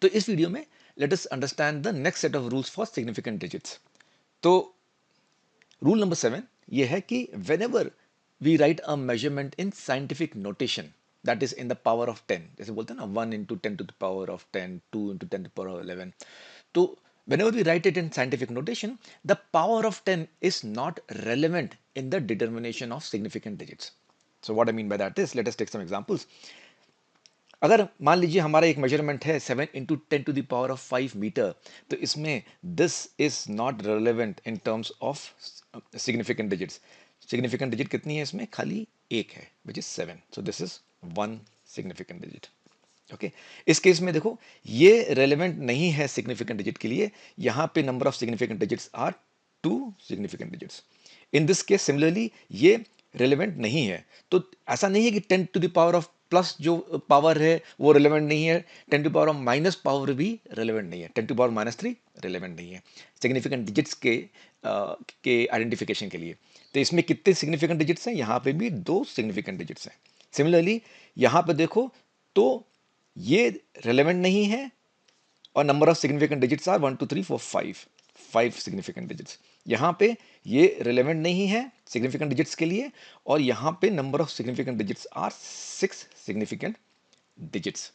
तो इस वीडियो में let us understand the next set of rules for significant digits. तो रूल नंबर 7 ये है कि whenever we write a measurement in scientific notation that is in the power of 10, जैसे बोलते हैं ना 1 into 10 to the power of 10, 2 into 10 to the power of 11, तो whenever we write it in scientific notation, the power of 10 is not relevant in the determination of significant digits. So what I mean by that is, let us take some examples. अगर मान लीजिए हमारा एक measurement है 7 into 10 to the power of 5 meter, तो इसमें this is not relevant in terms of significant digits. Significant digit कितनी है इसमें? खाली एक है, which is 7। So this is one significant digit. Okay, इस केस में देखो ये रेलेवेंट नहीं है सिग्निफिकेंट डिजिट के लिए। यहां पे number of significant digits are 2 significant digits. In this case similarly ये रेलेवेंट नहीं है। तो ऐसा नहीं है कि 10 to the power of plus जो पावर है वो रेलेवेंट नहीं है, 10 to power of minus power भी रेलेवेंट नहीं है, 10 टू पावर -3 रेलेवेंट नहीं है सिग्निफिकेंट डिजिट्स के आइडेंटिफिकेशन के लिए। तो इसमें कितने सिग्निफिकेंट डिजिट्स हैं? यहाँ पे भी 2 सिग्निफिकेंट डिजिट्स हैं। सिमिलरली यहाँ पे देखो तो ये रेलेवेंट नहीं है और number of significant digits are 1 2 3 4 5 significant digits. यहाँ पे ये रेलेवेंट नहीं है सिग्निफिकेंट डिजिट्स के लिए और यहाँ पे number of significant digits are 6 significant digits.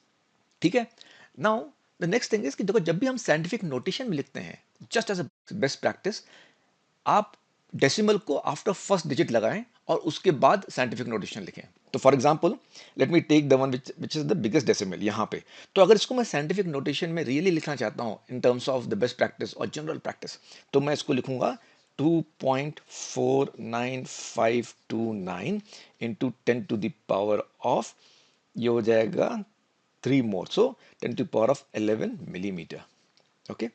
ठीक है। Now the next thing is कि देखो जब भी हम साइंटिफिक नोटेशन में लिखते हैं, just as a best practice, आप डेसिमल को आफ्टर फर्स्ट डिजिट लगाएं और उसके बाद साइंटिफिक नोटेशन लिखें। तो for example let me take the one which is the biggest decimal यहाँ पे। तो अगर इसको मैं साइंटिफिक नोटेशन में रियली लिखना चाहता हूँ in terms of the best practice और जनरल प्रैक्टिस, तो मैं इसको लिखूंगा 2.49529 into 10 to the power of, ये हो जाएगा 3 more, so 10 to power of 11 millimeter. Okay,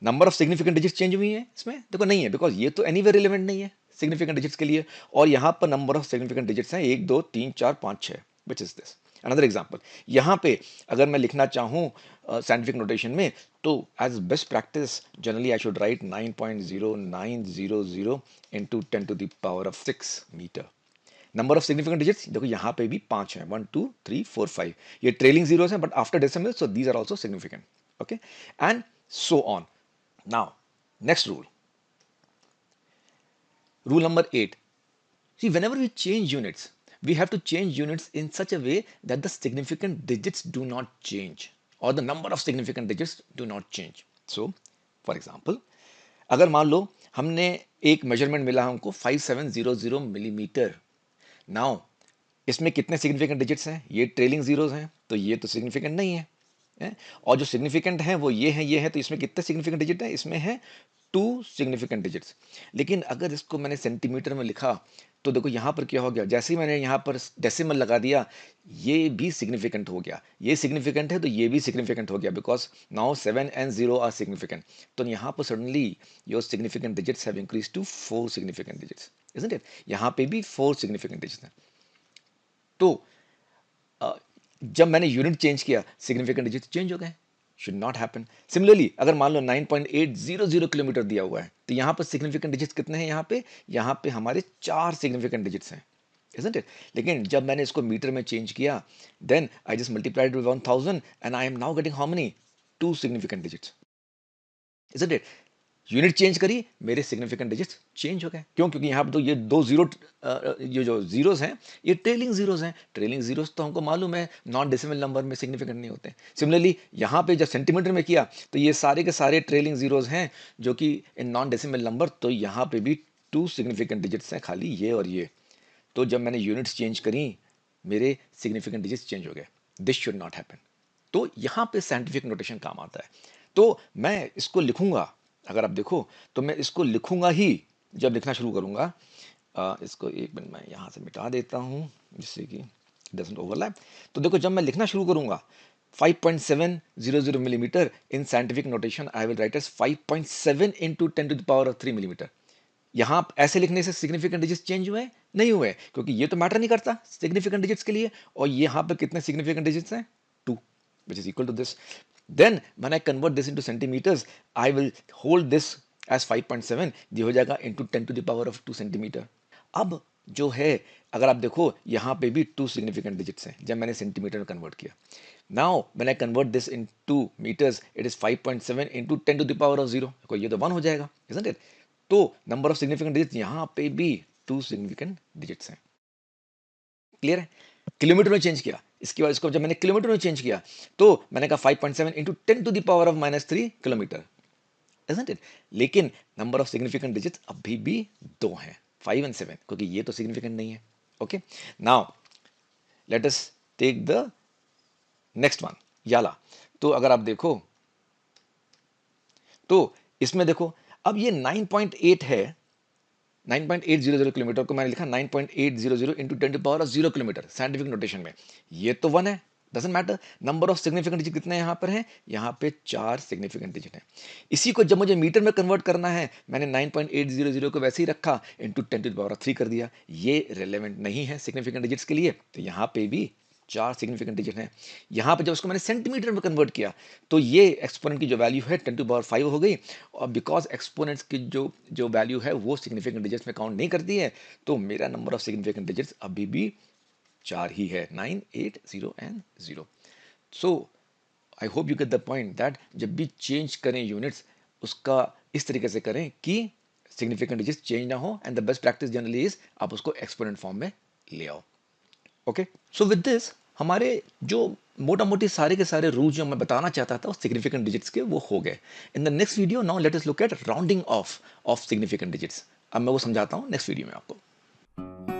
number of significant digits change हुई है इसमें? देखो नहीं है, बिकॉज ये तो एनीवे रिलेवेंट नहीं है सिग्निफिकेंट डिजिट्स के लिए। और यहाँ पर नंबर ऑफ सिग्निफिकेंट डिजिट्स हैं 1 2 3 4 5 6, which is this. Another example, यहाँ पे अगर मैं लिखना चाहूँ साइंटिफिक नोटेशन में, तो as best practice generally I should write 9.0900 into 10 to the power of 6 meter. Number of significant digits देखो यहाँ पे भी 5 हैं, 1 2 3 4 5। ये ट्रेलिंग जीरोस हैं but after decimal, so these are also significant. Okay, and so on. Now, next rule. Rule number 8. See, whenever we change units, we have to change units in such a way that the significant digits do not change or the number of significant digits do not change. So, for example, अगर मान लो हमने एक measurement मिला हमको 5700 millimetre. Now इसमें कितने significant digits हैं? ये ट्रेलिंग जीरोस हैं, तो ये तो सिग्निफिकेंट नहीं है। और जो सिग्निफिकेंट है वो ये है, तो इसमें कितने सिग्निफिकेंट डिजिट है? इसमें है 2 सिग्निफिकेंट डिजिट्स। लेकिन अगर इसको मैंने सेंटीमीटर में लिखा, तो देखो यहाँ पर क्या हो गया, जैसे ही मैंने यहाँ पर डेसिमल लगा दिया, ये भी सिग्निफिकेंट हो गया। ये सिग्निफिकेंट है तो ये भी सिग्निफिकेंट हो गया, because now 7 and 0 are significant. तो यहाँ पर suddenly your significant digits have increase to 4 significant digits, isn't it? यहाँ पे भी 4 सिग्निफिकेंट डिजिट्स हैं। तो जब मैंने यूनिट चेंज किया, सिग्निफिकेंट डिजिट चेंज हो गए। Should not happen. सिमिलरली अगर मान लो 9.800 किलोमीटर दिया हुआ है, तो यहाँ पर सिग्निफिकेंट डिजिट्स कितने हैं? यहाँ पे हमारे 4 सिग्निफिकेंट डिजिट्स हैं, isn't it? लेकिन जब मैंने इसको मीटर में चेंज किया, then I just multiplied with 1000 and I am now getting how many? 2 significant digits, isn't it? Unit change करी, मेरे सिग्निफिकेंट डिजिट्स चेंज हो गए। क्यों? क्योंकि यहाँ पर तो ये 2 जीरो, ये जो जीरोस हैं ये ट्रेलिंग जीरोस हैं। ट्रेलिंग जीरोस तो हमको मालूम है नॉन डेसिमल नंबर में सिग्निफिकेंट नहीं होते। सिमिलरली यहाँ पे जब सेंटीमीटर में किया, तो ये सारे के सारे ट्रेलिंग जीरोस हैं जो कि इन नॉन डेसिमल नंबर, तो यहाँ पे भी 2 सिग्निफिकेंट डिजिट्स हैं, खाली ये और ये। तो जब मैंने यूनिट्स चेंज करी, मेरे सिग्निफिकेंट डिजिट्स चेंज हो गए। This should not happen. तो यहाँ पे साइंटिफिक नोटेशन काम आता है। तो मैं इसको लिखूंगा, अगर आप देखो तो मैं इसको लिखूंगा ही जब लिखना शुरू करूंगा। इसको एक मिनट मैं यहाँ से मिटा देता हूँ जिससे कि डजंट ओवरलैप। तो देखो जब मैं लिखना शुरू करूंगा 5.700 millimeter in scientific notation, I will write as 5.7 into 10 to the power of 3 millimeter. यहाँ ऐसे लिखने से सिग्निफिकेंट डिजिट्स चेंज हुए? नहीं हुए, क्योंकि ये तो मैटर नहीं करता सिग्निफिकेंट डिजिट्स के लिए। और यहाँ पे कितने सिग्निफिकेंट डिजिट्स हैं? 2, which is equal to this. Then when I convert this into centimeters, I will hold this as 5.7, ये हो जाएगा into 10 to the power of 2 centimetre. अब जो है, अगर आप देखो यहाँ पे भी 2 सिग्निफिकेंट डिजिट्स हैं जब मैंने सेंटीमीटर में कन्वर्ट किया. Now when I convert this into meters, it is 5.7 into 10 to the power of 0. देखो ये तो 1 हो जाएगा, इजंट इट? तो नंबर ऑफ सिग्निफिकेंट डिजिट्स यहाँ पे भी 2 सिग्निफिकेंट डिजिट्स हैं. क्लियर है? किलोमीटर में चेंज किया, इसकी वजह इसको जब मैंने किलोमीटर में चेंज किया तो मैंने कहा 5.7 into 10 to the power of -3 kilometer, isn't it? लेकिन नंबर ऑफ सिग्निफिकेंट डिजिट्स अभी भी 2 हैं, 5 and 7, क्योंकि ये तो सिग्निफिकेंट नहीं है. Okay, now let us take the next one, याला. तो अगर आप देखो तो इसमें देखो, अब ये 9.8 है, 9.800 किलोमीटर को मैंने लिखा 9.800 into 10 to power of 0 kilometer scientific notation में. ये तो 1 है, doesn't matter. Number of significant digit कितने यहाँ पर हैं? यहाँ पे 4 सिग्निफिकेंट डिजिट हैं. इसी को जब मुझे मीटर में कन्वर्ट करना है, मैंने 9.800 को वैसे ही रखा, इंटू 10 टू पावर ऑफ 3 कर दिया. ये रेलेवेंट नहीं है सिग्निफिकेंट डिजिट्स के लिए, तो यहाँ पे भी 4 सिग्निफिकेंट डिजिट हैं. यहाँ पे जब उसको मैंने सेंटीमीटर में कन्वर्ट किया तो ये एक्सपोनेंट की जो वैल्यू है 10 टू पावर 5 हो गई. और बिकॉज एक्सपोनेंट्स की जो जो वैल्यू है वो सिग्निफिकेंट डिजिट्स में काउंट नहीं करती है, तो मेरा नंबर ऑफ सिग्निफिकेंट डिजिट्स अभी भी 4 ही है, 9, 8, 0 and 0. So I hope you get the point that जब भी चेंज करें यूनिट्स, उसका इस तरीके से करें कि सिग्निफिकेंट डिजिट्स चेंज ना हो, and the best practice generally is आप उसको एक्सपोनेंट फॉर्म में ले आओ. ओके, सो विद दिस हमारे जो मोटा मोटी सारे के सारे रूल्स जो मैं बताना चाहता था सिग्निफिकेंट डिजिट्स के, वो हो गए. In the next video now let us look at rounding off significant digits. अब मैं वो समझाता हूँ नेक्स्ट वीडियो में आपको.